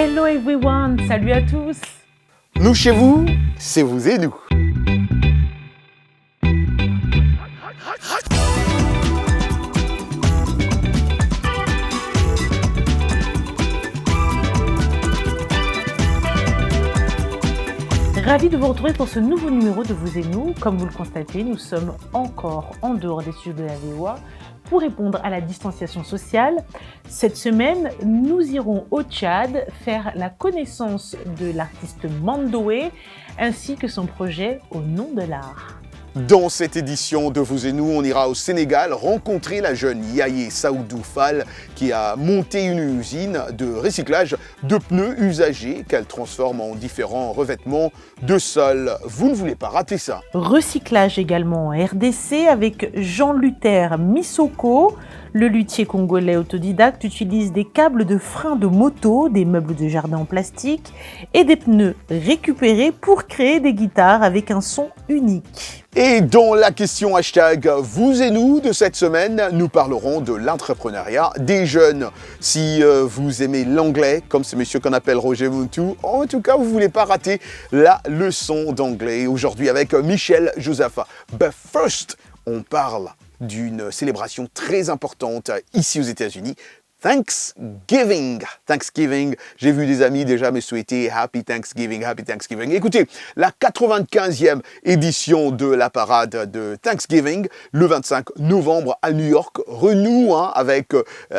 Hello everyone, salut à tous. Nous chez vous, c'est vous et nous. Ravi de vous retrouver pour ce nouveau numéro de Vous et Nous. Comme vous le constatez, nous sommes encore en dehors des studios de la VOA pour répondre à la distanciation sociale. Cette semaine, nous irons au Tchad faire la connaissance de l'artiste Mandoé ainsi que son projet Au nom de l'art. Dans cette édition de Vous et Nous, on ira au Sénégal rencontrer la jeune Yaye Saoudou Fall qui a monté une usine de recyclage de pneus usagés qu'elle transforme en différents revêtements de sol. Vous ne voulez pas rater ça. Recyclage également en RDC avec Jean-Luther Missoko. Le luthier congolais autodidacte utilise des câbles de frein de moto, des meubles de jardin en plastique et des pneus récupérés pour créer des guitares avec un son unique. Et dans la question hashtag Vous et Nous de cette semaine, nous parlerons de l'entrepreneuriat des jeunes. Si vous aimez l'anglais, comme ce monsieur qu'on appelle Roger Muntu, en tout cas, vous ne voulez pas rater la leçon d'anglais aujourd'hui avec Michel Josepha. But first, on parle d'une célébration très importante ici aux États-Unis. Thanksgiving. J'ai vu des amis déjà me souhaiter Happy Thanksgiving. Écoutez, la 95e édition de la parade de Thanksgiving, le 25 novembre à New York, renoue avec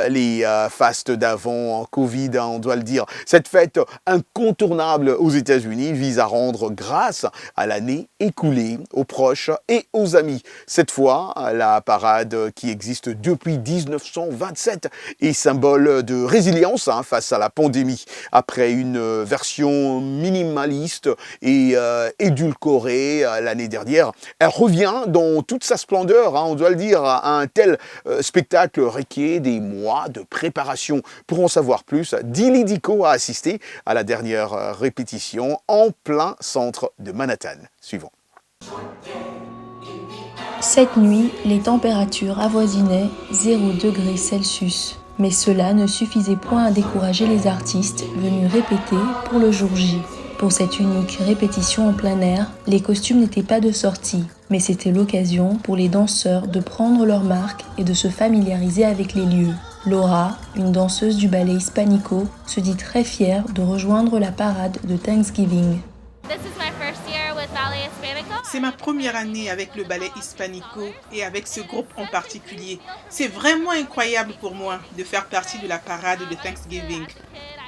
les fastes d'avant Covid, on doit le dire. Cette fête incontournable aux États-Unis vise à rendre grâce à l'année écoulée, aux proches et aux amis. Cette fois, la parade qui existe depuis 1927 est symbole de résilience face à la pandémie. Après une version minimaliste et édulcorée l'année dernière, elle revient dans toute sa splendeur, on doit le dire. Un tel spectacle requiert des mois de préparation. Pour en savoir plus, Dilly Dico a assisté à la dernière répétition en plein centre de Manhattan. Suivons. Cette nuit, les températures avoisinaient 0 degrés Celsius. Mais cela ne suffisait point à décourager les artistes venus répéter pour le jour J. Pour cette unique répétition en plein air, les costumes n'étaient pas de sortie, mais c'était l'occasion pour les danseurs de prendre leur marque et de se familiariser avec les lieux. Laura, une danseuse du ballet Hispanico, se dit très fière de rejoindre la parade de Thanksgiving. C'est ma première année avec le ballet Hispanico et avec ce groupe en particulier. C'est vraiment incroyable pour moi de faire partie de la parade de Thanksgiving.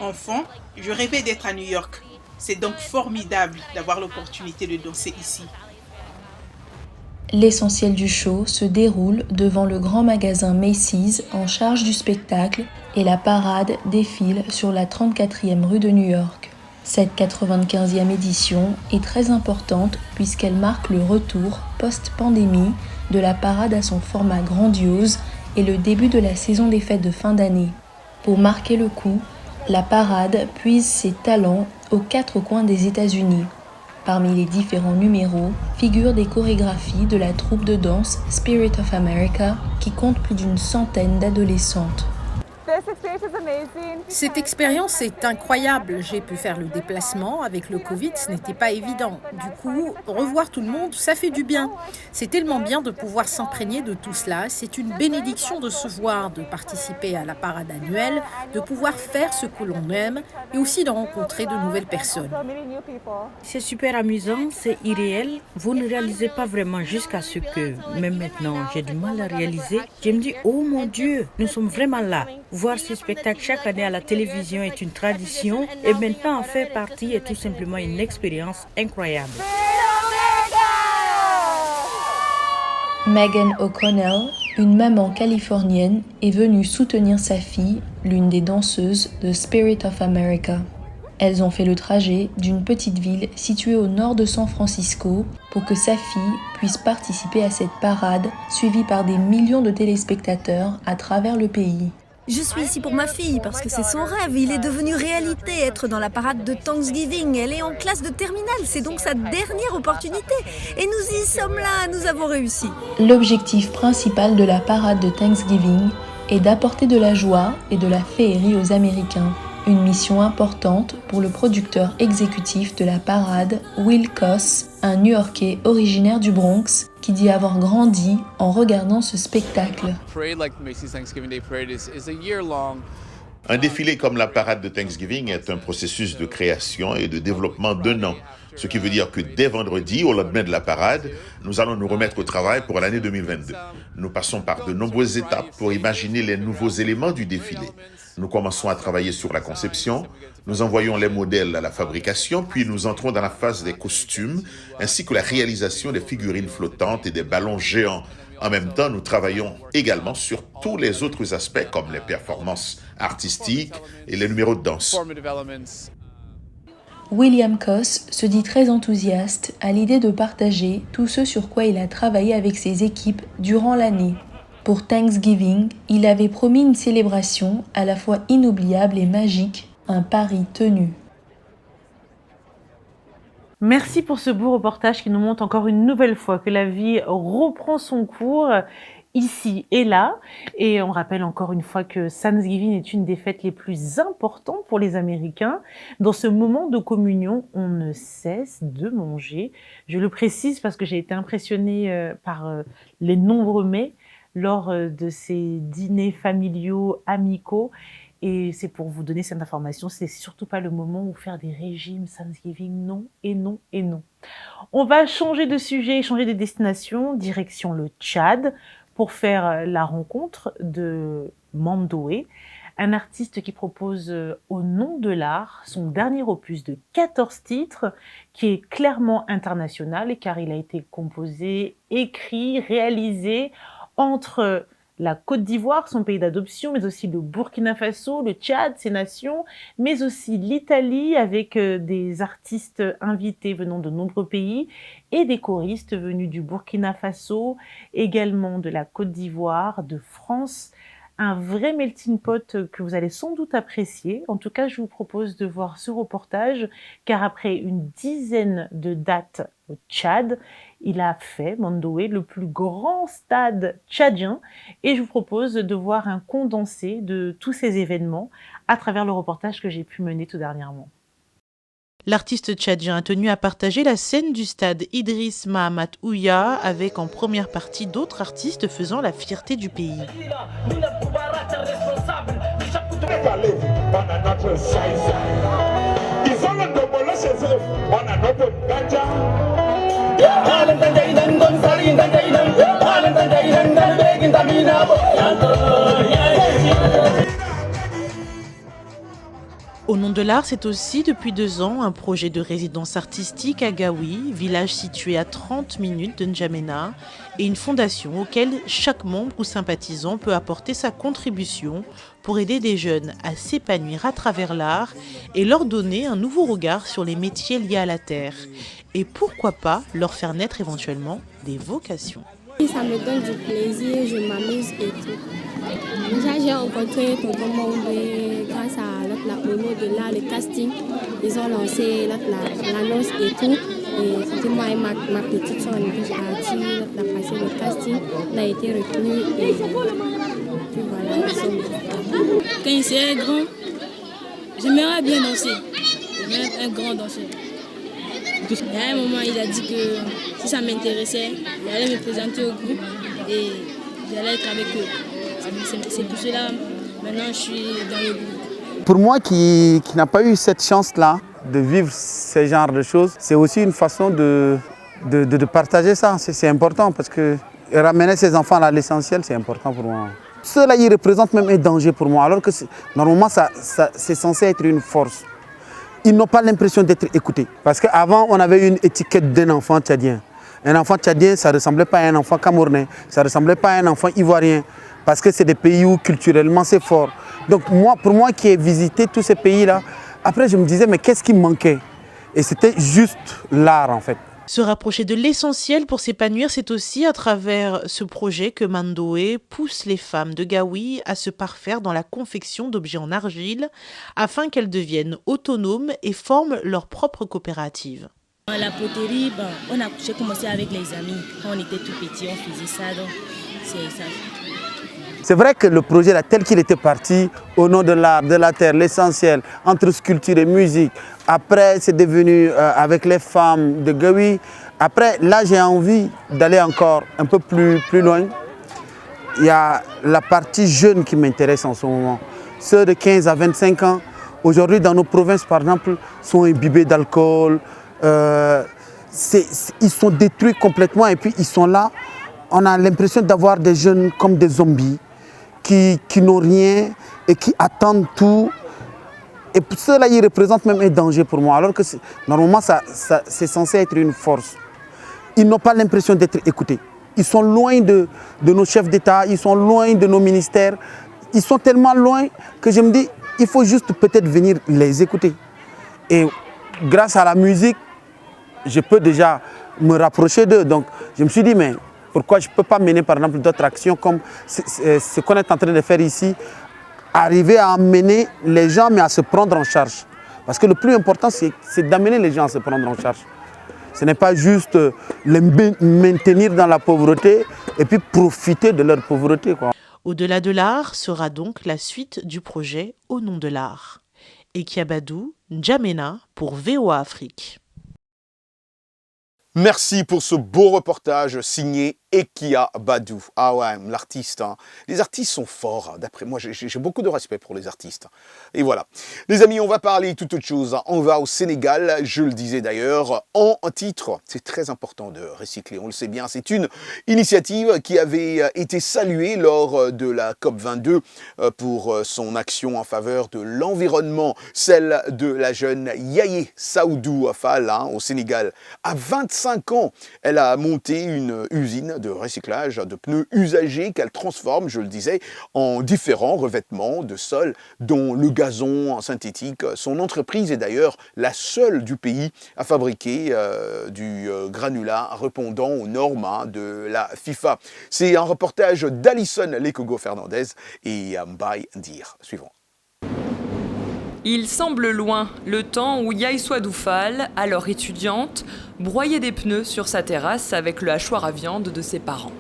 Enfant, je rêvais d'être à New York. C'est donc formidable d'avoir l'opportunité de danser ici. L'essentiel du show se déroule devant le grand magasin Macy's en charge du spectacle et la parade défile sur la 34e rue de New York. Cette 95e édition est très importante puisqu'elle marque le retour post-pandémie de la parade à son format grandiose et le début de la saison des fêtes de fin d'année. Pour marquer le coup, la parade puise ses talents aux 4 coins des États-Unis. Parmi les différents numéros figurent des chorégraphies de la troupe de danse Spirit of America qui compte plus d'une centaine d'adolescentes. Cette expérience est incroyable. J'ai pu faire le déplacement. Avec le Covid, ce n'était pas évident. Du coup, revoir tout le monde, ça fait du bien. C'est tellement bien de pouvoir s'imprégner de tout cela. C'est une bénédiction de se voir, de participer à la parade annuelle, de pouvoir faire ce que l'on aime et aussi de rencontrer de nouvelles personnes. C'est super amusant, c'est irréel. Vous ne réalisez pas vraiment jusqu'à ce que, même maintenant, j'ai du mal à réaliser. Je me dis, oh mon Dieu, nous sommes vraiment là. Voir ce spectacle chaque année à la télévision est une tradition et maintenant en faire partie est tout simplement une expérience incroyable. Megan O'Connell, une maman californienne, est venue soutenir sa fille, l'une des danseuses de Spirit of America. Elles ont fait le trajet d'une petite ville située au nord de San Francisco pour que sa fille puisse participer à cette parade suivie par des millions de téléspectateurs à travers le pays. Je suis ici pour ma fille parce que c'est son rêve. Il est devenu réalité, être dans la parade de Thanksgiving. Elle est en classe de terminale, c'est donc sa dernière opportunité. Et nous y sommes là, nous avons réussi. L'objectif principal de la parade de Thanksgiving est d'apporter de la joie et de la féerie aux Américains. Une mission importante pour le producteur exécutif de la parade, Will Koss, un New-Yorkais originaire du Bronx, qui dit avoir grandi en regardant ce spectacle. Un défilé comme la parade de Thanksgiving est un processus de création et de développement d'1 an. Ce qui veut dire que dès vendredi, au lendemain de la parade, nous allons nous remettre au travail pour l'année 2022. Nous passons par de nombreuses étapes pour imaginer les nouveaux éléments du défilé. Nous commençons à travailler sur la conception, nous envoyons les modèles à la fabrication, puis nous entrons dans la phase des costumes, ainsi que la réalisation des figurines flottantes et des ballons géants. En même temps, nous travaillons également sur tous les autres aspects comme les performances artistiques et les numéros de danse. William Koss se dit très enthousiaste à l'idée de partager tout ce sur quoi il a travaillé avec ses équipes durant l'année. Pour Thanksgiving, il avait promis une célébration à la fois inoubliable et magique, un pari tenu. Merci pour ce beau reportage qui nous montre encore une nouvelle fois que la vie reprend son cours ici et là. Et on rappelle encore une fois que Thanksgiving est une des fêtes les plus importantes pour les Américains. Dans ce moment de communion, on ne cesse de manger. Je le précise parce que j'ai été impressionnée par les nombreux mets lors de ces dîners familiaux, amicaux. Et c'est pour vous donner cette information, c'est surtout pas le moment où faire des régimes Thanksgiving, non et non et non. On va changer de sujet, changer de destination, direction le Tchad, pour faire la rencontre de Mandoé, un artiste qui propose Au nom de l'art son dernier opus de 14 titres, qui est clairement international, car il a été composé, écrit, réalisé entre la Côte d'Ivoire, son pays d'adoption, mais aussi le Burkina Faso, le Tchad, ses nations, mais aussi l'Italie avec des artistes invités venant de nombreux pays et des choristes venus du Burkina Faso, également de la Côte d'Ivoire, de France. Un vrai melting pot que vous allez sans doute apprécier. En tout cas, je vous propose de voir ce reportage, car après une dizaine de dates au Tchad, il a fait, Mandoé, le plus grand stade tchadien, et je vous propose de voir un condensé de tous ces événements à travers le reportage que j'ai pu mener tout dernièrement. L'artiste tchadien a tenu à partager la scène du stade Idriss Mahamat Ouya avec en première partie d'autres artistes faisant la fierté du pays. Au nom de l'art, c'est aussi depuis 2 ans un projet de résidence artistique à Gaoui, village situé à 30 minutes de N'Djamena, et une fondation auquel chaque membre ou sympathisant peut apporter sa contribution pour aider des jeunes à s'épanouir à travers l'art et leur donner un nouveau regard sur les métiers liés à la terre. Et pourquoi pas leur faire naître éventuellement des vocations. Ça me donne du plaisir, je m'amuse et tout. Déjà, j'ai rencontré Tonton Mandoué grâce à au nom de l'art, le casting. Ils ont lancé l'annonce et tout. Et c'était moi et ma petite soeur, on était partis, on a passé le casting, on a été retenus et puis voilà, ils sont... Quand il serait grand, j'aimerais bien danser. J'aimerais être un grand danseur. Et à un moment, il a dit que si ça m'intéressait, il allait me présenter au groupe et j'allais être avec eux. C'est pour cela, maintenant, je suis dans le groupe. Pour moi qui n'a pas eu cette chance-là de vivre ce genre de choses, c'est aussi une façon de partager ça. C'est important parce que ramener ses enfants à l'essentiel, c'est important pour moi. Cela, il représente même un danger pour moi, alors que normalement, c'est censé être une force. Ils n'ont pas l'impression d'être écoutés. Parce qu'avant, on avait une étiquette d'un enfant tchadien. Un enfant tchadien, ça ne ressemblait pas à un enfant camerounais, ça ne ressemblait pas à un enfant ivoirien. Parce que c'est des pays où culturellement c'est fort. Donc pour moi qui ai visité tous ces pays-là, après je me disais mais qu'est-ce qui me manquait? Et c'était juste l'art en fait. Se rapprocher de l'essentiel pour s'épanouir, c'est aussi à travers ce projet que Mandoé pousse les femmes de Gaoui à se parfaire dans la confection d'objets en argile afin qu'elles deviennent autonomes et forment leur propre coopérative. La poterie, j'ai commencé avec les amis. Quand on était tout petits, on faisait ça. Donc c'est ça. C'est vrai que le projet là, tel qu'il était parti, au nom de l'art, de la terre, l'essentiel, entre sculpture et musique, après c'est devenu avec les femmes de Gawi. Après, là j'ai envie d'aller encore un peu plus loin. Il y a la partie jeune qui m'intéresse en ce moment. Ceux de 15 à 25 ans, aujourd'hui dans nos provinces par exemple, sont imbibés d'alcool. Ils sont détruits complètement et puis ils sont là. On a l'impression d'avoir des jeunes comme des zombies qui n'ont rien et qui attendent tout. Et ceux-là, ils représentent même un danger pour moi. Alors que normalement, c'est censé être une force. Ils n'ont pas l'impression d'être écoutés. Ils sont loin de nos chefs d'État, ils sont loin de nos ministères. Ils sont tellement loin que je me dis, il faut juste peut-être venir les écouter. Et grâce à la musique, je peux déjà me rapprocher d'eux. Donc je me suis dit, mais pourquoi je ne peux pas mener par exemple d'autres actions comme ce qu'on est en train de faire ici, arriver à emmener les gens mais à se prendre en charge. Parce que le plus important, c'est d'amener les gens à se prendre en charge. Ce n'est pas juste les maintenir dans la pauvreté et puis profiter de leur pauvreté, quoi. Au-delà de l'art sera donc la suite du projet Au nom de l'art. Ekiabadou N'Djamena pour VOA Afrique. Merci pour ce beau reportage signé Ekiabadou. Ah ouais, l'artiste. Hein. Les artistes sont forts. D'après moi, j'ai beaucoup de respect pour les artistes. Et voilà. Les amis, on va parler toute autre chose. On va au Sénégal, je le disais d'ailleurs, en titre. C'est très important de recycler, on le sait bien. C'est une initiative qui avait été saluée lors de la COP22 pour son action en faveur de l'environnement. Celle de la jeune Yaye Saoudou Fall au Sénégal. À 25 ans, elle a monté une usine de recyclage de pneus usagés qu'elle transforme, je le disais, en différents revêtements de sol, dont le gazon synthétique. Son entreprise est d'ailleurs la seule du pays à fabriquer du granulat répondant aux normes de la FIFA. C'est un reportage d'Alison Lekogo Fernandez et Mbaye Ndir. Suivant. Il semble loin le temps où Yaïsouadou Fall, alors étudiante, broyait des pneus sur sa terrasse avec le hachoir à viande de ses parents.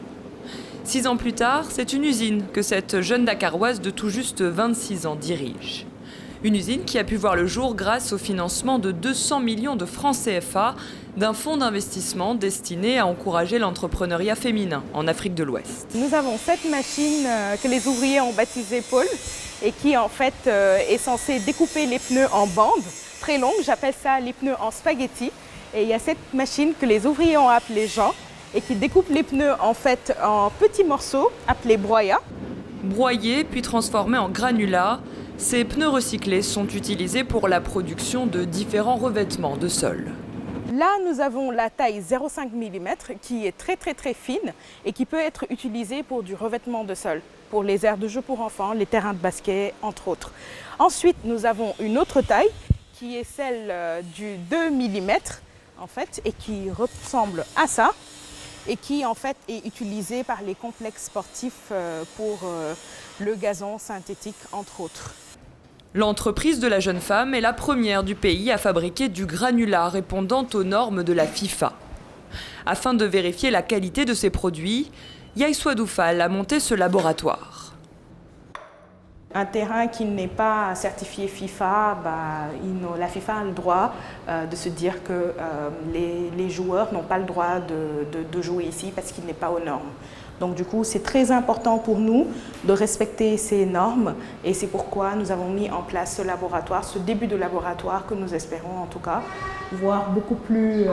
6 ans plus tard, c'est une usine que cette jeune Dakaroise de tout juste 26 ans dirige. Une usine qui a pu voir le jour grâce au financement de 200 millions de francs CFA d'un fonds d'investissement destiné à encourager l'entrepreneuriat féminin en Afrique de l'Ouest. Nous avons cette machine que les ouvriers ont baptisée Paul et qui en fait est censée découper les pneus en bandes très longues. J'appelle ça les pneus en spaghetti. Et il y a cette machine que les ouvriers ont appelée Jean et qui découpe les pneus en fait en petits morceaux appelés broyats. Broyés puis transformés en granulats, ces pneus recyclés sont utilisés pour la production de différents revêtements de sol. Là, nous avons la taille 0,5 mm qui est très fine et qui peut être utilisée pour du revêtement de sol, pour les aires de jeu pour enfants, les terrains de basket, entre autres. Ensuite, nous avons une autre taille qui est celle du 2 mm en fait, et qui ressemble à ça et qui en fait est utilisée par les complexes sportifs pour le gazon synthétique, entre autres. L'entreprise de la jeune femme est la première du pays à fabriquer du granulat répondant aux normes de la FIFA. Afin de vérifier la qualité de ses produits, Yaïsouadou Fall a monté ce laboratoire. Un terrain qui n'est pas certifié FIFA, la FIFA a le droit de se dire que les joueurs n'ont pas le droit de jouer ici parce qu'il n'est pas aux normes. Donc du coup, c'est très important pour nous de respecter ces normes et c'est pourquoi nous avons mis en place ce laboratoire, ce début de laboratoire que nous espérons en tout cas voir beaucoup plus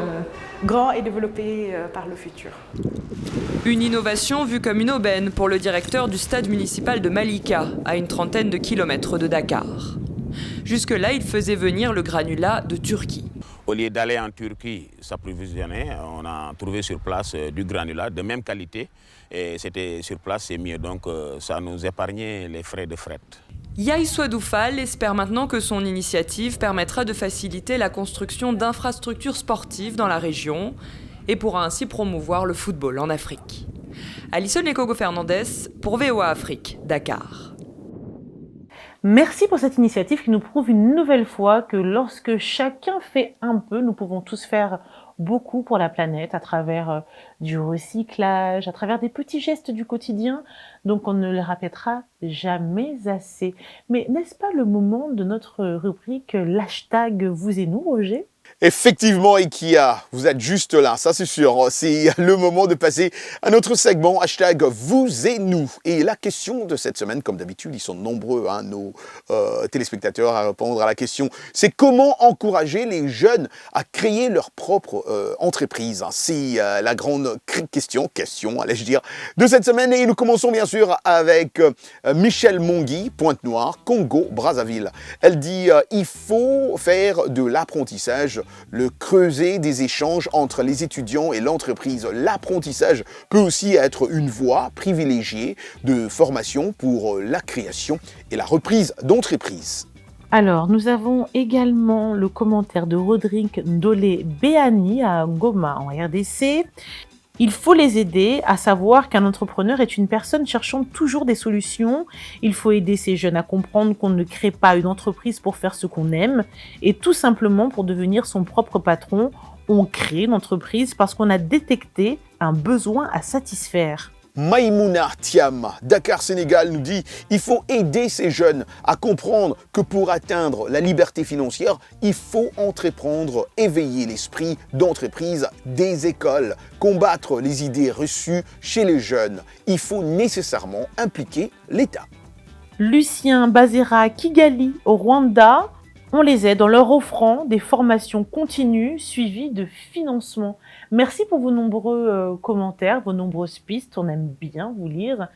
grand et développé par le futur. Une innovation vue comme une aubaine pour le directeur du stade municipal de Malika, à une trentaine de kilomètres de Dakar. Jusque-là, il faisait venir le granulat de Turquie. Au lieu d'aller en Turquie s'approvisionner, on a trouvé sur place du granulat de même qualité. Et c'était sur place, c'est mieux. Donc ça nous épargnait les frais de fret. Yaïsouadou Fall espère maintenant que son initiative permettra de faciliter la construction d'infrastructures sportives dans la région et pourra ainsi promouvoir le football en Afrique. Alison Lekogo Fernandez pour VOA Afrique, Dakar. Merci pour cette initiative qui nous prouve une nouvelle fois que lorsque chacun fait un peu, nous pouvons tous faire beaucoup pour la planète à travers du recyclage, à travers des petits gestes du quotidien. Donc on ne le répétera jamais assez. Mais n'est-ce pas le moment de notre rubrique l'hashtag vous et nous, Roger ? Effectivement, Ikia, vous êtes juste là, ça c'est sûr. C'est le moment de passer à notre segment hashtag vous et nous. Et la question de cette semaine, comme d'habitude, ils sont nombreux, hein, nos téléspectateurs à répondre à la question. C'est comment encourager les jeunes à créer leur propre entreprise. C'est la grande question, allais-je dire, de cette semaine. Et nous commençons bien sûr avec Michel Mongui, Pointe-Noire, Congo, Brazzaville. Elle dit il faut faire de l'apprentissage le creuset des échanges entre les étudiants et l'entreprise. L'apprentissage peut aussi être une voie privilégiée de formation pour la création et la reprise d'entreprise. Alors, nous avons également le commentaire de Rodrigue Ndolé Béani à Goma en RDC. Il faut les aider à savoir qu'un entrepreneur est une personne cherchant toujours des solutions. Il faut aider ces jeunes à comprendre qu'on ne crée pas une entreprise pour faire ce qu'on aime et tout simplement pour devenir son propre patron. On crée une entreprise parce qu'on a détecté un besoin à satisfaire. Maïmouna Thiam, Dakar, Sénégal, nous dit « Il faut aider ces jeunes à comprendre que pour atteindre la liberté financière, il faut entreprendre, éveiller l'esprit d'entreprise des écoles, combattre les idées reçues chez les jeunes. Il faut nécessairement impliquer l'État. » Lucien Bazera Kigali au Rwanda, on les aide en leur offrant des formations continues suivies de financement. Merci pour vos nombreux commentaires, vos nombreuses pistes. On aime bien vous lire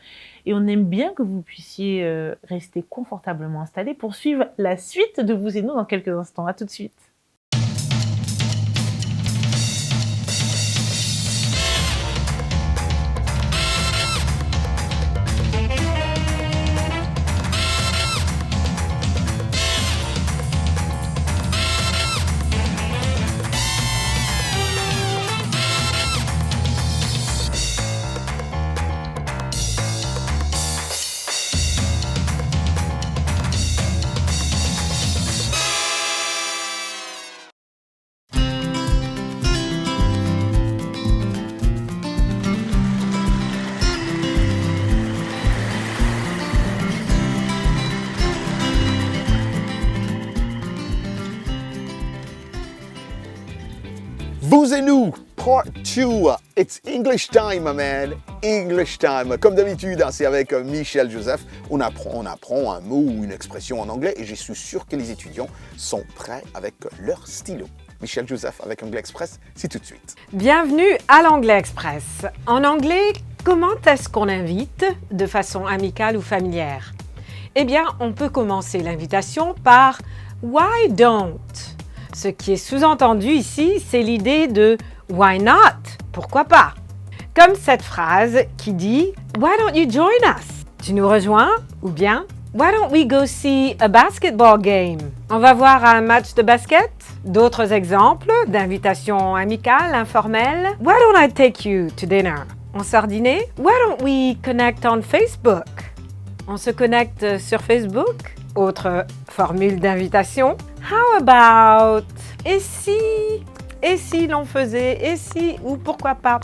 et on aime bien que vous puissiez rester confortablement installés pour suivre la suite de Vous et nous dans quelques instants. À tout de suite. Vous et nous, part 2, it's English time, my man, English time. Comme d'habitude, c'est avec Michel Joseph, on apprend un mot ou une expression en anglais et je suis sûr que les étudiants sont prêts avec leur stylo. Michel Joseph avec Anglais Express, c'est tout de suite. Bienvenue à l'Anglais Express. En anglais, comment est-ce qu'on invite de façon amicale ou familière? Eh bien, on peut commencer l'invitation par « Why don't ?» Ce qui est sous-entendu ici, c'est l'idée de « Why not ?» Pourquoi pas? Comme cette phrase qui dit « Why don't you join us ?» Tu nous rejoins? Ou bien « Why don't we go see a basketball game ?» On va voir un match de basket? D'autres exemples d'invitations amicales, informelles. « Why don't I take you to dinner ?» On sort dîner? « Why don't we connect on Facebook ?» On se connecte sur Facebook? Autre formule d'invitation. How about? Et si l'on faisait? Et si ou pourquoi pas?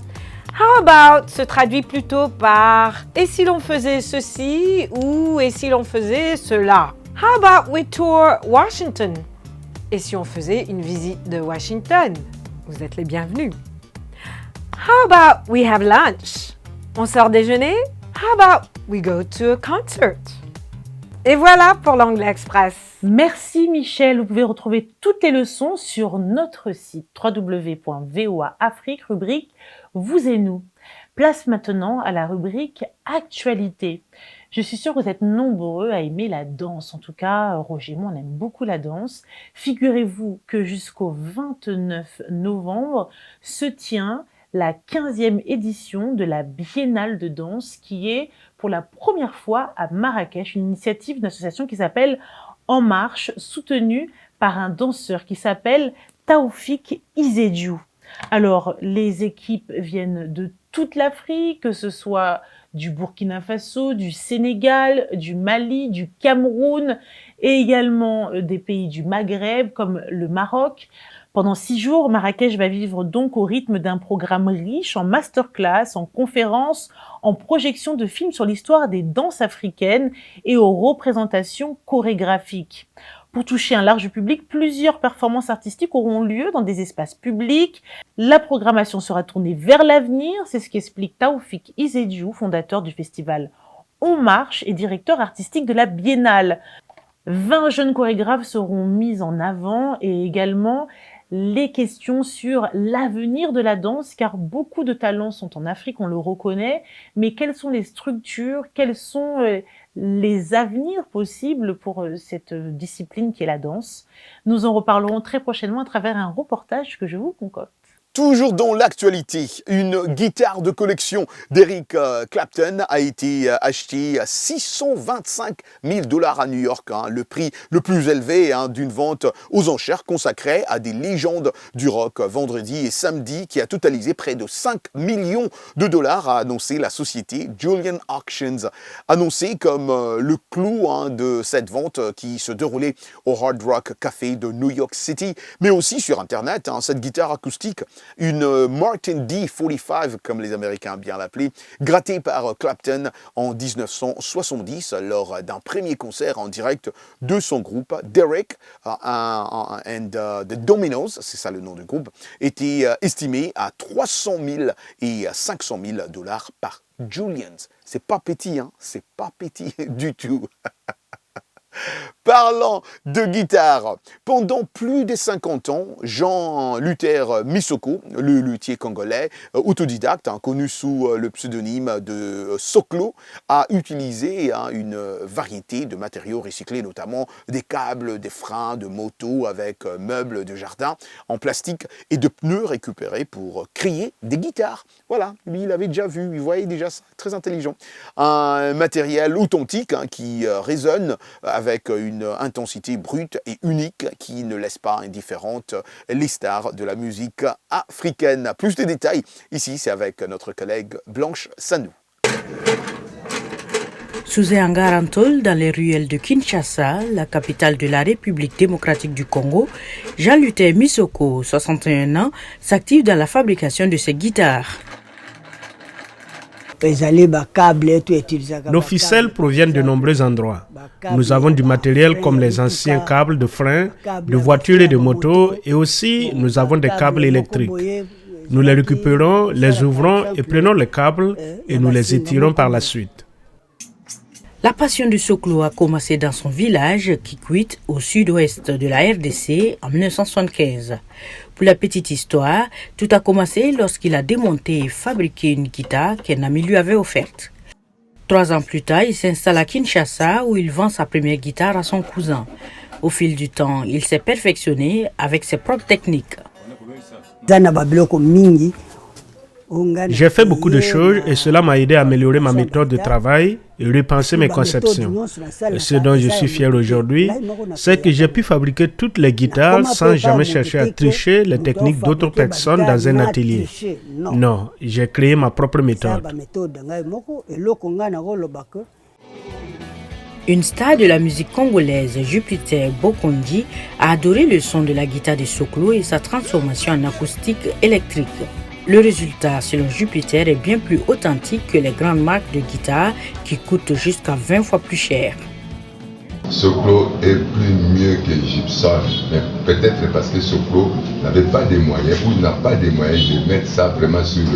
How about se traduit plutôt par et si l'on faisait ceci ou et si l'on faisait cela? How about we tour Washington? Et si on faisait une visite de Washington? Vous êtes les bienvenus. How about we have lunch? On sort déjeuner? How about we go to a concert? Et voilà pour l'Anglais Express. Merci Michel, vous pouvez retrouver toutes les leçons sur notre site www.voaafrique, rubrique Vous et nous. Place maintenant à la rubrique Actualité. Je suis sûre que vous êtes nombreux à aimer la danse. En tout cas, Roger et moi, on aime beaucoup la danse. Figurez-vous que jusqu'au 29 novembre se tient la 15e édition de la Biennale de danse qui est pour la première fois à Marrakech, une initiative d'une association qui s'appelle En Marche, soutenue par un danseur qui s'appelle Taoufik Izedjou. Alors, les équipes viennent de toute l'Afrique, que ce soit du Burkina Faso, du Sénégal, du Mali, du Cameroun et également des pays du Maghreb comme le Maroc. Pendant 6 jours, Marrakech va vivre donc au rythme d'un programme riche en masterclass, en conférences, en projections de films sur l'histoire des danses africaines et aux représentations chorégraphiques. Pour toucher un large public, plusieurs performances artistiques auront lieu dans des espaces publics. La programmation sera tournée vers l'avenir, c'est ce qu'explique Taoufik Izedjou, fondateur du festival On Marche et directeur artistique de la Biennale. 20 jeunes chorégraphes seront mis en avant et également les questions sur l'avenir de la danse, car beaucoup de talents sont en Afrique, on le reconnaît, mais quelles sont les structures, quels sont les avenirs possibles pour cette discipline qui est la danse? Nous en reparlerons très prochainement à travers un reportage que je vous concocte. Toujours dans l'actualité, une guitare de collection d'Eric Clapton a été achetée à $625 000 à New York, le prix le plus élevé d'une vente aux enchères consacrée à des légendes du rock vendredi et samedi, qui a totalisé près de $5 millions, a annoncé la société Julian Auctions, annoncé comme le clou de cette vente qui se déroulait au Hard Rock Café de New York City, mais aussi sur Internet. Cette guitare acoustique, une Martin D45, comme les Américains bien l'appelaient, grattée par Clapton en 1970 lors d'un premier concert en direct de son groupe, Derek and the Dominos, c'est ça le nom du groupe, était estimée à $300 000 et $500 000 par Julians. C'est pas petit, c'est pas petit du tout. Parlant de guitare, pendant plus de 50 ans, Jean-Luther Missoko, le luthier congolais autodidacte, connu sous le pseudonyme de Soklo, a utilisé une variété de matériaux recyclés, notamment des câbles, des freins de moto avec meubles de jardin en plastique et de pneus récupérés pour créer des guitares. Voilà, lui il avait déjà vu, il voyait déjà ça, très intelligent. Un matériel authentique qui résonne avec une intensité brute et unique qui ne laisse pas indifférentes les stars de la musique africaine. Plus de détails ici, c'est avec notre collègue Blanche Sandou. Sous un garantol dans les ruelles de Kinshasa, la capitale de la République démocratique du Congo, Jean-Luther Missoko, 61 ans, s'active dans la fabrication de ses guitares. Nos ficelles proviennent de nombreux endroits. Nous avons du matériel comme les anciens câbles de frein, de voitures et de motos, et aussi nous avons des câbles électriques. Nous les récupérons, les ouvrons et prenons les câbles et nous les étirons par la suite. La passion du Soklo a commencé dans son village, Kikwit, au sud-ouest de la RDC, en 1975. Pour la petite histoire, tout a commencé lorsqu'il a démonté et fabriqué une guitare qu'un ami lui avait offerte. 3 ans plus tard, il s'installe à Kinshasa où il vend sa première guitare à son cousin. Au fil du temps, il s'est perfectionné avec ses propres techniques. J'ai fait beaucoup de choses et cela m'a aidé à améliorer ma méthode de travail et repenser mes conceptions. Ce dont je suis fier aujourd'hui, c'est que j'ai pu fabriquer toutes les guitares sans jamais chercher à tricher les techniques d'autres personnes dans un atelier. Non, j'ai créé ma propre méthode. Une star de la musique congolaise, Jupiter Bokondi, a adoré le son de la guitare de Soklo et sa transformation en acoustique électrique. Le résultat, selon Jupiter, est bien plus authentique que les grandes marques de guitare qui coûtent jusqu'à 20 fois plus cher. Soklo est plus mieux que Gibson, mais peut-être parce que Soklo n'avait pas des moyens, ou n'a pas des moyens de mettre ça vraiment sur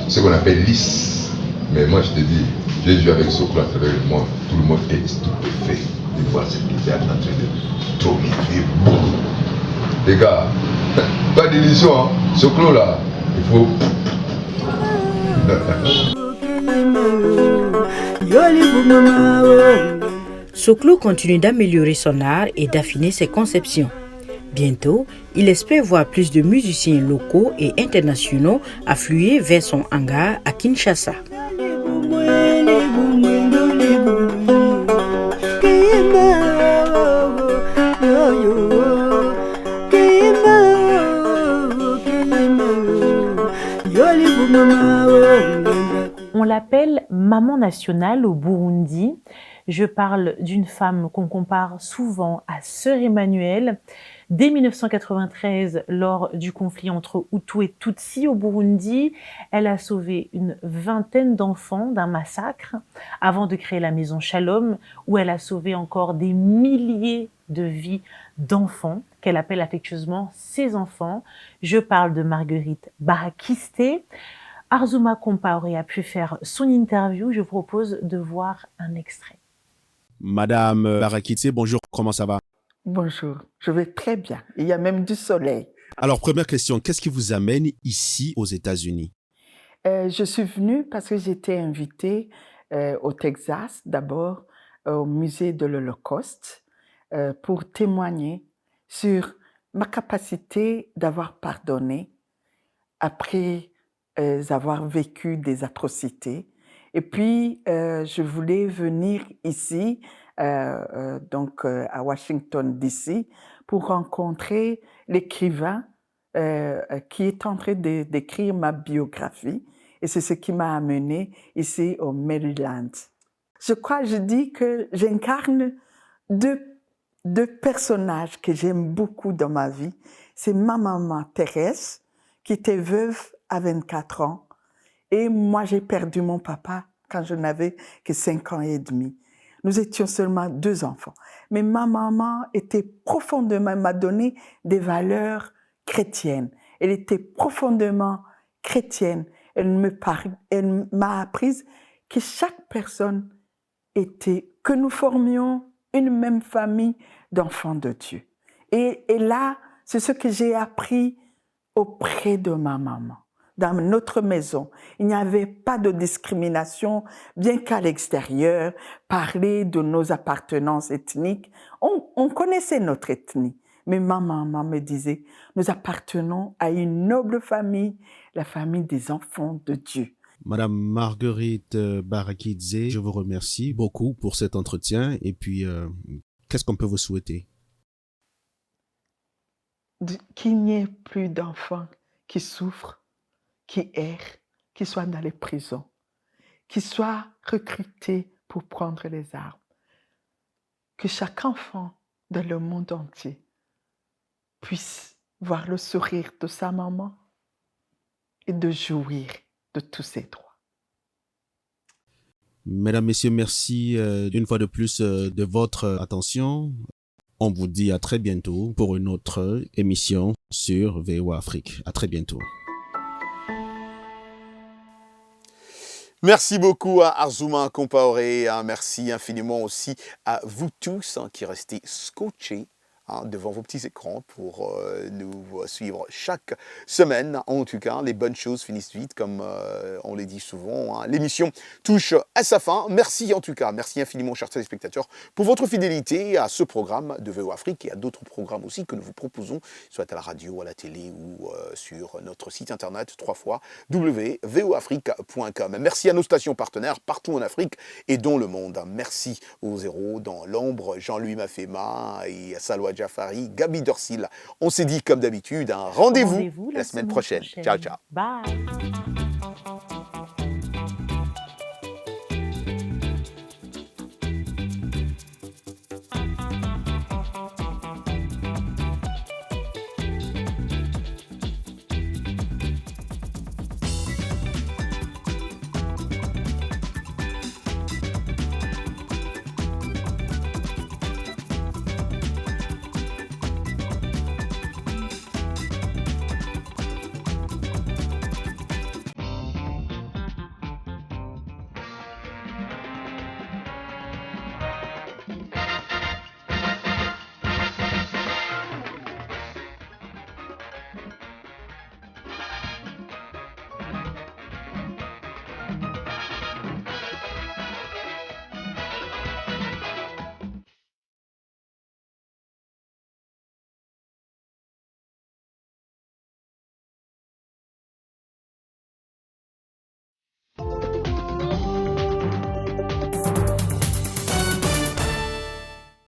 ce qu'on appelle lisse. Mais moi je te dis, j'ai joué avec Soklo à travers le monde, tout le monde est stupéfait de voir cette guitare en train de tourner. Les gars, pas d'illusion, Soklo là. Il faut... Soklo continue d'améliorer son art et d'affiner ses conceptions. Bientôt, il espère voir plus de musiciens locaux et internationaux affluer vers son hangar à Kinshasa. On l'appelle Maman nationale au Burundi. Je parle d'une femme qu'on compare souvent à Sœur Emmanuelle. Dès 1993, lors du conflit entre Hutus et Tutsis au Burundi, elle a sauvé une vingtaine d'enfants d'un massacre avant de créer la Maison Shalom, où elle a sauvé encore des milliers de vies d'enfants qu'elle appelle affectueusement ses enfants. Je parle de Marguerite Barakiste. Arzuma Compaoré a pu faire son interview. Je vous propose de voir un extrait. Madame Barakiste, bonjour, comment ça va? Bonjour, je vais très bien. Il y a même du soleil. Alors, première question, qu'est-ce qui vous amène ici aux États-Unis? Je suis venue parce que j'étais invitée au Texas, d'abord au musée de l'Holocauste, pour témoigner sur ma capacité d'avoir pardonné après avoir vécu des atrocités. Et puis, je voulais venir ici, donc à Washington, D.C., pour rencontrer l'écrivain qui est en train d'écrire ma biographie. Et c'est ce qui m'a amené ici au Maryland. Je dis que j'incarne deux personnages que j'aime beaucoup dans ma vie. C'est ma maman Thérèse, qui était veuve à 24 ans. Et moi, j'ai perdu mon papa quand je n'avais que 5 ans et demi. Nous étions seulement 2 enfants. Mais ma maman m'a donné des valeurs chrétiennes. Elle était profondément chrétienne. Elle m'a appris que chaque personne que nous formions une même famille d'enfants de Dieu. Et là, c'est ce que j'ai appris auprès de ma maman. Dans notre maison, il n'y avait pas de discrimination, bien qu'à l'extérieur, parler de nos appartenances ethniques, on connaissait notre ethnie. Mais ma maman me disait, nous appartenons à une noble famille, la famille des enfants de Dieu. Madame Marguerite Barakidze, je vous remercie beaucoup pour cet entretien. Et puis, qu'est-ce qu'on peut vous souhaiter? Qu'il n'y ait plus d'enfants qui souffrent, qui errent, qui soient dans les prisons, qui soient recrutés pour prendre les armes. Que chaque enfant dans le monde entier puisse voir le sourire de sa maman et de jouir de tous ses droits. Mesdames, Messieurs, merci une fois de plus de votre attention. On vous dit à très bientôt pour une autre émission sur VOA Afrique. À très bientôt. Merci beaucoup à Arzuma Compaoré. Merci infiniment aussi à vous tous qui restez scotchés devant vos petits écrans pour nous suivre chaque semaine. En tout cas, les bonnes choses finissent vite, comme on les dit souvent. L'émission touche à sa fin. Merci en tout cas, merci infiniment, chers téléspectateurs, pour votre fidélité à ce programme de VOA Afrique et à d'autres programmes aussi que nous vous proposons, soit à la radio, à la télé ou sur notre site internet www.voafrique.com. Merci à nos stations partenaires partout en Afrique et dans le monde. Merci aux héros dans l'ombre, Jean-Louis Mafema et Salwa Jafari, Gabi Dorsil. On s'est dit comme d'habitude, rendez-vous la semaine prochaine. Ciao, ciao. Bye.